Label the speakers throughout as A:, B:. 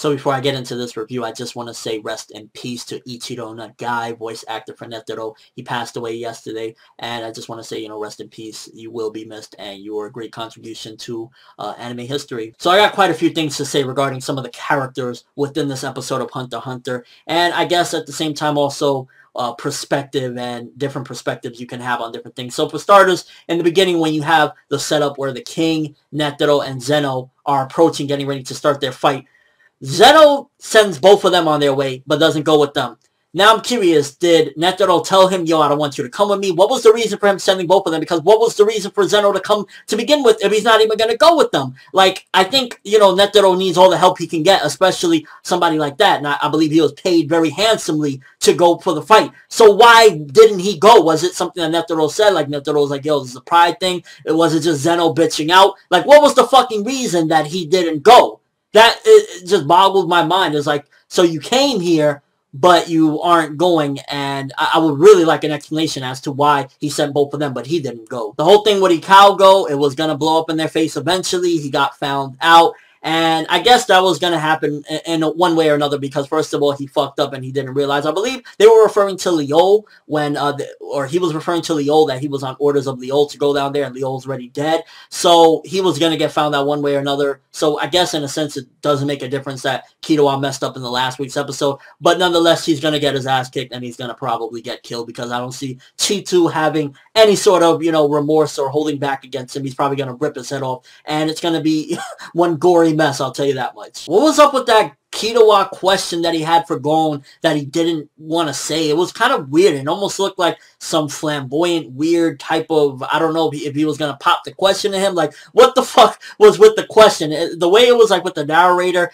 A: So before I get into this review, I just want to say rest in peace to Ichiro Nagai, voice actor for Netero. He passed away yesterday, and I just want to say, rest in peace. You will be missed, and you were a great contribution to anime history. So I got quite a few things to say regarding some of the characters within this episode of Hunter x Hunter, and I guess at the same time also perspective and different perspectives you can have on different things. So for starters, in the beginning when you have the setup where the King, Netero, and Zeno are approaching, getting ready to start their fight, Zeno sends both of them on their way, but doesn't go with them. Now I'm curious, did Netero tell him, yo, I don't want you to come with me? What was the reason for him sending both of them? Because what was the reason for Zeno to come to begin with if he's not even going to go with them? Like, I think, Netero needs all the help he can get, especially somebody like that. And I believe he was paid very handsomely to go for the fight. So why didn't he go? Was it something that Netero said? Like, Netero was like, yo, this is a pride thing. Was it just Zeno bitching out? Like, what was the fucking reason that he didn't go? That it just boggled my mind. It's like, so you came here, but you aren't going, and I would really like an explanation as to why he sent both of them, but he didn't go. The whole thing with Ikago, it was going to blow up in their face eventually. He got found out, and I guess that was going to happen in one way or another because, first of all, he fucked up and he didn't realize. I believe they were referring to Liol when, or he was referring to Liol that he was on orders of Liol to go down there, and Liol's already dead. So he was going to get found out one way or another. So I guess in a sense it doesn't make a difference that Killua messed up in the last week's episode. But nonetheless, he's going to get his ass kicked and he's going to probably get killed because I don't see Chitu having any sort of, remorse or holding back against him. He's probably going to rip his head off. And it's going to be one gory mess, I'll tell you that much. What was up with that Killua question that he had for Gon that he didn't want to say? It was kind of weird. It almost looked like some flamboyant, weird type of, I don't know if he was going to pop the question to him. Like, what the fuck was with the question? The way it was like with the narrator,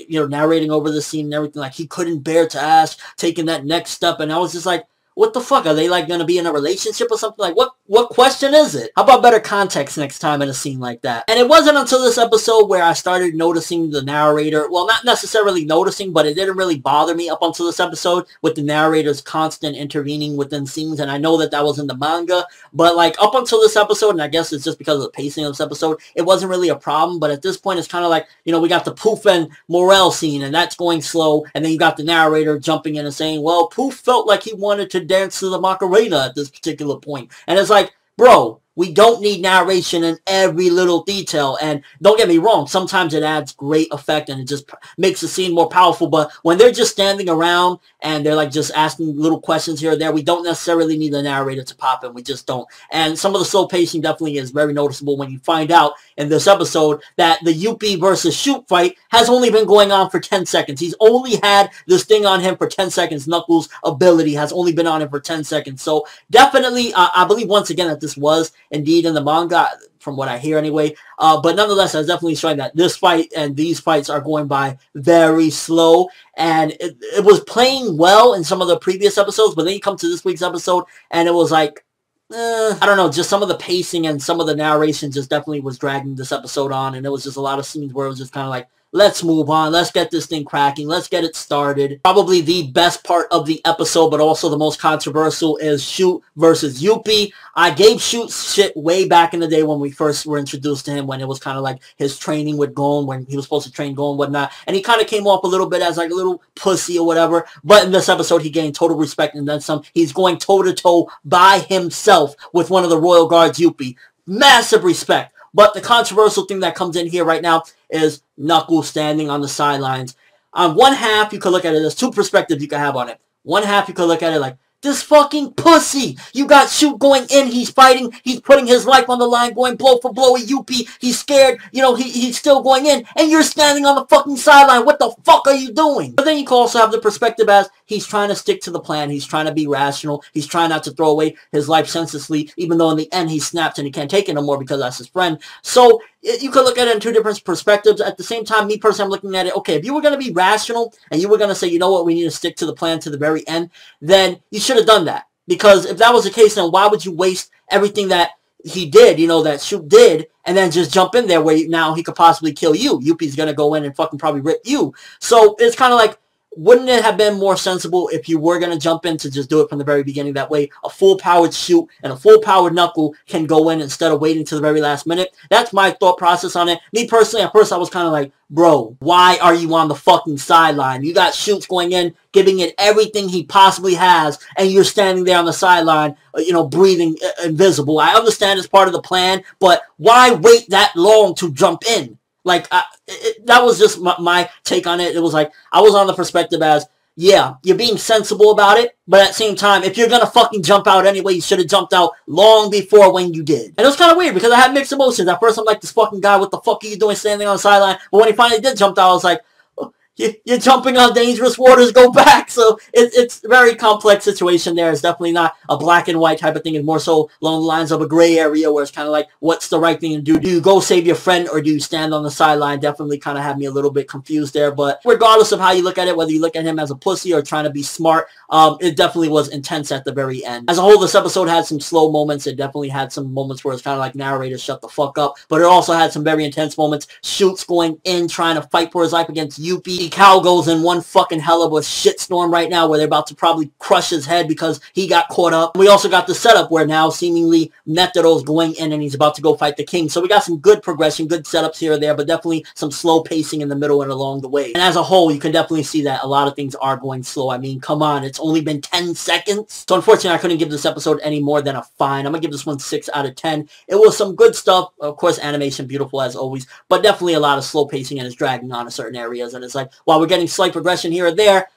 A: narrating over the scene and everything, like he couldn't bear to ask, taking that next step. And I was just like, what the fuck? Are they like going to be in a relationship or something? Like what question is it? How about better context next time in a scene like that? And it wasn't until this episode where I started noticing the narrator. Well, not necessarily noticing, but it didn't really bother me up until this episode with the narrator's constant intervening within scenes. And I know that was in the manga, but like up until this episode, and I guess it's just because of the pacing of this episode, it wasn't really a problem. But at this point, it's kind of like, we got the Poof and Morel scene, and that's going slow. And then you got the narrator jumping in and saying, well, Poof felt like he wanted to dance to the Macarena at this particular point. And it's like, bro, we don't need narration in every little detail. And don't get me wrong, sometimes it adds great effect and it just makes the scene more powerful. But when they're just standing around and they're like just asking little questions here or there, we don't necessarily need the narrator to pop in. We just don't. And some of the slow pacing definitely is very noticeable when you find out in this episode that the Youpi versus Shoot fight has only been going on for 10 seconds. He's only had this thing on him for 10 seconds. Knuckles' ability has only been on him for 10 seconds. So definitely, I believe once again that this was indeed in the manga, from what I hear anyway. But nonetheless, I was definitely showing that this fight and these fights are going by very slow. And it was playing well in some of the previous episodes, but then you come to this week's episode and it was like, I don't know, just some of the pacing and some of the narration just definitely was dragging this episode on. And it was just a lot of scenes where it was just kind of like, let's move on. Let's get this thing cracking. Let's get it started. Probably the best part of the episode, but also the most controversial, is Shoot versus Youpi. I gave Shoot shit way back in the day when we first were introduced to him, when it was kind of like his training with Gon, when he was supposed to train Gon and whatnot. And he kind of came off a little bit as like a little pussy or whatever. But in this episode, he gained total respect and then some. He's going toe-to-toe by himself with one of the Royal Guards, Youpi. Massive respect. But the controversial thing that comes in here right now is Knuckles standing on the sidelines. On one half, you could look at it, there's two perspectives you could have on it. One half, you could look at it like, this fucking pussy! You got Shoot going in, he's fighting, he's putting his life on the line, going blow for blow with Youpi, he's scared, he's still going in, and you're standing on the fucking sideline. What the fuck are you doing? But then you can also have the perspective as, he's trying to stick to the plan, he's trying to be rational, he's trying not to throw away his life senselessly, even though in the end he snaps and he can't take it no more because that's his friend. So, you could look at it in two different perspectives. At the same time, me personally, I'm looking at it, okay, if you were going to be rational and you were going to say, you know what, we need to stick to the plan to the very end, then you should have done that. Because if that was the case, then why would you waste everything that he did, that Shoot did, and then just jump in there where now he could possibly kill you? Youpi's going to go in and fucking probably rip you. So it's kind of like, wouldn't it have been more sensible if you were going to jump in to just do it from the very beginning? That way, a full-powered shoot and a full-powered Knuckle can go in instead of waiting to the very last minute. That's my thought process on it. Me personally, at first I was kind of like, bro, why are you on the fucking sideline? You got Shoots going in, giving it everything he possibly has, and you're standing there on the sideline, you know, breathing invisible. I understand it's part of the plan, but why wait that long to jump in? Like, that was just my take on it. It was like, I was on the perspective as, yeah, you're being sensible about it, but at the same time, if you're going to fucking jump out anyway, you should have jumped out long before when you did. And it was kind of weird because I had mixed emotions. At first, I'm like, this fucking guy, what the fuck are you doing standing on the sideline? But when he finally did jump out, I was like, you're jumping on dangerous waters, go back. So it's a very complex situation there. It's definitely not a black and white type of thing. It's more so along the lines of a gray area where it's kind of like, what's the right thing to do? Do you go save your friend or do you stand on the sideline? Definitely kind of had me a little bit confused there. But regardless of how you look at it, whether you look at him as a pussy or trying to be smart, it definitely was intense at the very end. As a whole, this episode had some slow moments. It definitely had some moments where it's kind of like, narrator, shut the fuck up. But it also had some very intense moments. Shoots going in, trying to fight for his life against Youpi. Cal goes in one fucking hell of a shitstorm right now where they're about to probably crush his head because he got caught up. We also got the setup where now seemingly Netero's going in and he's about to go fight the king. So we got some good progression, good setups here or there, but definitely some slow pacing in the middle and along the way. And as a whole, you can definitely see that a lot of things are going slow. I mean, come on, it's only been 10 seconds. So unfortunately, I couldn't give this episode any more than a fine. I'm gonna give this one 6 out of 10. It was some good stuff. Of course, animation beautiful as always, but definitely a lot of slow pacing and it's dragging on in certain areas. And it's like, while we're getting slight progression here or there,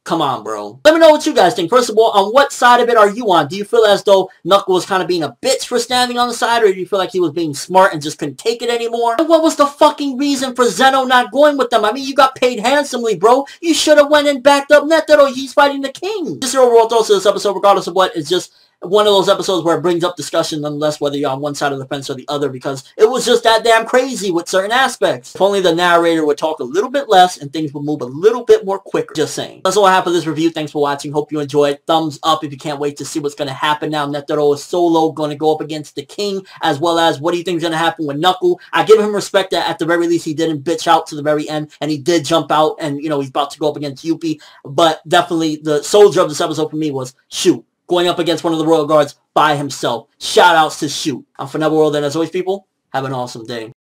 A: come on, bro. Let me know what you guys think. First of all, on what side of it are you on? Do you feel as though Knuckle was kind of being a bitch for standing on the side, or do you feel like he was being smart and just couldn't take it anymore? And what was the fucking reason for Zeno not going with them? I mean, you got paid handsomely, bro. You should have went and backed up Netero. He's fighting the king. Just your overall thoughts of this episode, regardless of what, is just one of those episodes where it brings up discussion nonetheless, whether you're on one side of the fence or the other, because it was just that damn crazy with certain aspects. If only the narrator would talk a little bit less and things would move a little bit more quicker. Just saying. That's all I have for this review. Thanks for watching. Hope you enjoyed. Thumbs up if you can't wait to see what's going to happen now. Netero is solo going to go up against the king, as well as what do you think is going to happen with Knuckle. I give him respect that at the very least he didn't bitch out to the very end, and he did jump out, and you know he's about to go up against Youpi. But definitely the soldier of this episode for me was Shoot, going up against one of the royal guards by himself. Shout outs to Shoot. I'm ForneverWorld, and as always, people, have an awesome day.